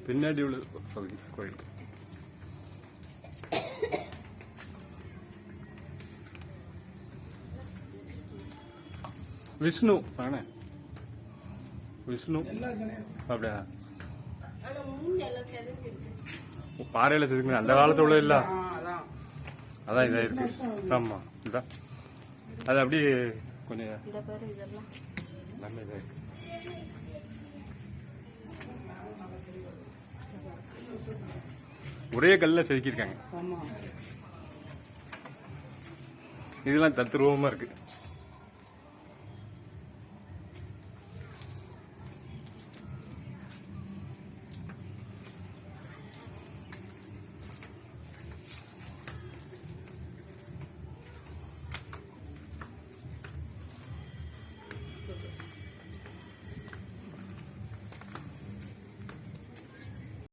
பின்னாடி உள்ள பகுதி கோயில். விஷ்ணு தானே? விஷ்ணு அப்படியா? பாறையில செதுக்கு அந்த காலத்துல இல்ல, அதான் இதா இருக்கு. ஆமா இதான் அது அப்படியே கொஞ்சம் நல்ல இதா இருக்கு. ஒரே கல்ல செதுக்கியிருக்காங்க. இதெல்லாம் தத்ரூபமா இருக்கு.